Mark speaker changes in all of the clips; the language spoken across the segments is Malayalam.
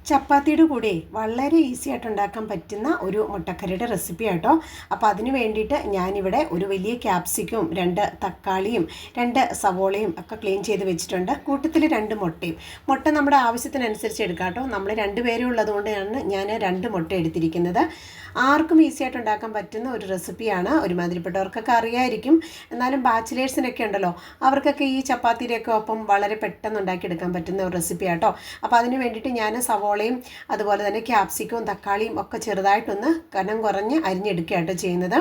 Speaker 1: ചപ്പാത്തിയുടെ കൂടെ വളരെ ഈസി ആയിട്ട് ഉണ്ടാക്കാൻ പറ്റുന്ന ഒരു മുട്ടക്കറിയുടെ റെസിപ്പി ആട്ടോ. അപ്പോൾ അതിന് വേണ്ടിയിട്ട് ഞാനിവിടെ ഒരു വലിയ ക്യാപ്സിക്കും 2 തക്കാളിയും 2 സവോളയും ഒക്കെ ക്ലീൻ ചെയ്ത് വെച്ചിട്ടുണ്ട്. കൂട്ടത്തിൽ 2 മുട്ടയും. മുട്ട നമ്മുടെ ആവശ്യത്തിനനുസരിച്ച് എടുക്കാം കേട്ടോ. നമ്മൾ 2 പേരേ ഉള്ളതുകൊണ്ടാണ് ഞാൻ 2 മുട്ട എടുത്തിരിക്കുന്നത്. ആർക്കും ഈസി ആയിട്ട് ഉണ്ടാക്കാൻ പറ്റുന്ന ഒരു റെസിപ്പിയാണ്. ഒരുമാതിരിപ്പെട്ടവർക്കൊക്കെ അറിയായിരിക്കും. എന്നാലും ബാച്ചിലേഴ്സിനൊക്കെ ഉണ്ടല്ലോ, അവർക്കൊക്കെ ഈ ചപ്പാത്തിയുടെയൊക്കെ ഒപ്പം വളരെ പെട്ടെന്ന് ഉണ്ടാക്കിയെടുക്കാൻ പറ്റുന്ന ഒരു റെസിപ്പി ആട്ടോ. അപ്പോൾ അതിന് വേണ്ടിയിട്ട് ഞാൻ സവോളയും അതുപോലെ തന്നെ ക്യാപ്സിക്കവും തക്കാളിയും ഒക്കെ ചെറുതായിട്ടൊന്ന് കനം കുറഞ്ഞ് അരിഞ്ഞെടുക്കുകയാട്ടോ ചെയ്യുന്നത്.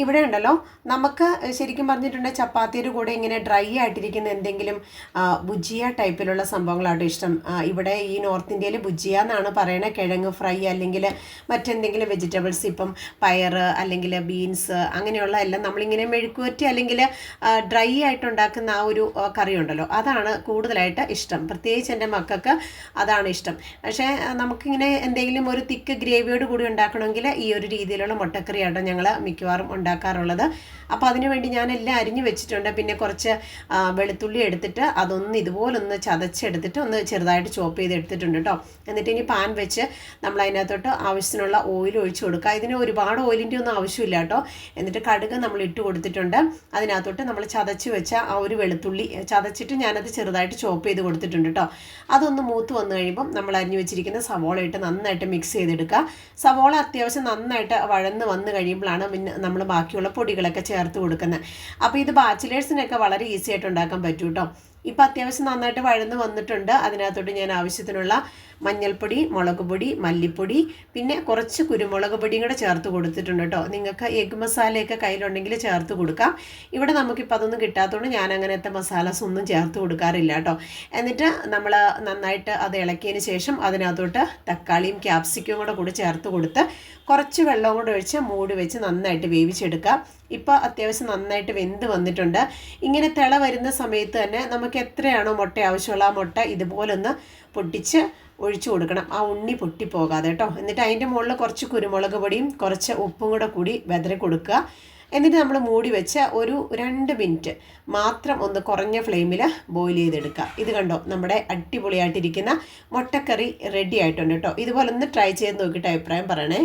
Speaker 1: ഇവിടെ ഉണ്ടല്ലോ, നമുക്ക് ശരിക്കും പറഞ്ഞിട്ടുണ്ടെങ്കിൽ ചപ്പാത്തിയുടെ കൂടെ ഇങ്ങനെ ഡ്രൈ ആയിട്ടിരിക്കുന്ന എന്തെങ്കിലും ബുജിയ ടൈപ്പിലുള്ള സംഭവങ്ങളാട്ടോ ഇഷ്ടം. ഇവിടെ ഈ നോർത്ത് ഇന്ത്യയിൽ ബുജിയ എന്നാണ് പറയണത്. കിഴങ്ങ് ഫ്രൈ അല്ലെങ്കിൽ മറ്റെന്തെങ്കിലും വെജിറ്റബിൾസ്, ഇപ്പം പയർ അല്ലെങ്കിൽ ബീൻസ് അങ്ങനെയുള്ള എല്ലാം നമ്മളിങ്ങനെ മെഴുക്കുവറ്റി അല്ലെങ്കിൽ ഡ്രൈ ആയിട്ടുണ്ടാക്കുന്ന ആ ഒരു കറി ഉണ്ടല്ലോ, അതാണ് കൂടുതലായിട്ട് ഇഷ്ടം. പ്രത്യേകിച്ച് എൻ്റെ മക്കൾക്ക് അതാണ് ഇഷ്ടം. പക്ഷേ നമുക്കിങ്ങനെ എന്തെങ്കിലും ഒരു തിക്ക് ഗ്രേവിയോട് കൂടി ഉണ്ടാക്കണമെങ്കിൽ ഈ ഒരു രീതിയിലുള്ള മുട്ടക്കറി ആട്ടോ ഞങ്ങൾ മിക്കവാറും ഉണ്ടാക്കാറുള്ളത്. അപ്പോൾ അതിനുവേണ്ടി ഞാൻ എല്ലാം അരിഞ്ഞു വെച്ചിട്ടുണ്ട്. പിന്നെ കുറച്ച് വെളുത്തുള്ളി എടുത്തിട്ട് അതൊന്ന് ഇതുപോലൊന്ന് ചതച്ചെടുത്തിട്ട് ഒന്ന് ചെറുതായിട്ട് ചോപ്പ് ചെയ്ത് എടുത്തിട്ടുണ്ട് കേട്ടോ. എന്നിട്ട് ഇനി പാൻ വെച്ച് നമ്മൾ അതിനകത്തോട്ട് ആവശ്യത്തിനുള്ള ഓയിൽ ഒഴിച്ചു കൊടുക്കുക. ഇതിന് ഒരുപാട് ഓയിലിൻ്റെ ഒന്നും ആവശ്യമില്ല കേട്ടോ. എന്നിട്ട് കടുക് നമ്മൾ ഇട്ട് കൊടുത്തിട്ടുണ്ട്. അതിനകത്തോട്ട് നമ്മൾ ചതച്ച് വെച്ച ആ ഒരു വെളുത്തുള്ളി ചതച്ചിട്ട് ഞാനത് ചെറുതായിട്ട് ചോപ്പ് ചെയ്ത് കൊടുത്തിട്ടുണ്ട് കേട്ടോ. അതൊന്ന് മൂത്ത് വന്നു കഴിയുമ്പം നമ്മൾ അരിഞ്ഞു വെച്ചിരിക്കുന്ന സവോള ഇട്ട് നന്നായിട്ട് മിക്സ് ചെയ്തെടുക്കുക. സവോള അത്യാവശ്യം നന്നായിട്ട് വഴന്ന് വന്നു കഴിയുമ്പോഴാണ് പിന്നെ നമ്മൾ ബാക്കിയുള്ള പൊടികളൊക്കെ ചേർത്ത് കൊടുക്കുന്നത്. അപ്പോൾ ഇത് ബാച്ചിലേഴ്സിനൊക്കെ വളരെ ഈസി ആയിട്ട് ഉണ്ടാക്കാൻ പറ്റും കേട്ടോ. ഇപ്പോൾ അത്യാവശ്യം നന്നായിട്ട് വഴന്ന് വന്നിട്ടുണ്ട്. അതിനകത്തോട്ട് ഞാൻ ആവശ്യത്തിനുള്ള മഞ്ഞൾപ്പൊടി, മുളക് പൊടി, മല്ലിപ്പൊടി, പിന്നെ കുറച്ച് കുരുമുളക് പൊടിയും കൂടെ ചേർത്ത് കൊടുത്തിട്ടുണ്ട് കേട്ടോ. നിങ്ങൾക്ക് എഗ് മസാലയൊക്കെ കയ്യിലുണ്ടെങ്കിൽ ചേർത്ത് കൊടുക്കാം. ഇവിടെ നമുക്കിപ്പോൾ അതൊന്നും കിട്ടാത്തതുകൊണ്ട് ഞാൻ അങ്ങനത്തെ മസാലാസ് ഒന്നും ചേർത്ത് കൊടുക്കാറില്ല കേട്ടോ. എന്നിട്ട് നമ്മൾ നന്നായിട്ട് അത് ഇളക്കിയതിന് ശേഷം അതിനകത്തോട്ട് തക്കാളിയും ക്യാപ്സിക്കും കൂടെ ചേർത്ത് കൊടുത്ത് കുറച്ച് വെള്ളവും കൂടെ ഒഴിച്ച് മൂടി വെച്ച് നന്നായിട്ട് വേവിച്ചെടുക്കുക. ഇപ്പോൾ അത്യാവശ്യം നന്നായിട്ട് വെന്ത് വന്നിട്ടുണ്ട്. ഇങ്ങനെ തിള വരുന്ന സമയത്ത് തന്നെ നമുക്ക് എത്രയാണോ മുട്ട ആവശ്യമുള്ള ആ മുട്ട ഇതുപോലൊന്ന് പൊട്ടിച്ച് ഒഴിച്ചു കൊടുക്കണം. ആ ഉണ്ണി പൊട്ടിപ്പോകാതെ കേട്ടോ. എന്നിട്ട് അതിൻ്റെ മുകളിൽ കുറച്ച് കുരുമുളക് പൊടിയും കുറച്ച് ഉപ്പും കൂടി വെതറി കൊടുക്കുക. എന്നിട്ട് നമ്മൾ മൂടി വെച്ച് ഒരു 2 മിനിറ്റ് മാത്രം ഒന്ന് കുറഞ്ഞ ഫ്ലെയിമിൽ ബോയിൽ ചെയ്തെടുക്കുക. ഇത് കണ്ടോ, നമ്മുടെ അടിപൊളിയായിട്ടിരിക്കുന്ന മുട്ടക്കറി റെഡി ആയിട്ടുണ്ട് കേട്ടോ. ഇതുപോലെ ഒന്ന് ട്രൈ ചെയ്ത് നോക്കിയിട്ട് അഭിപ്രായം പറയണേ.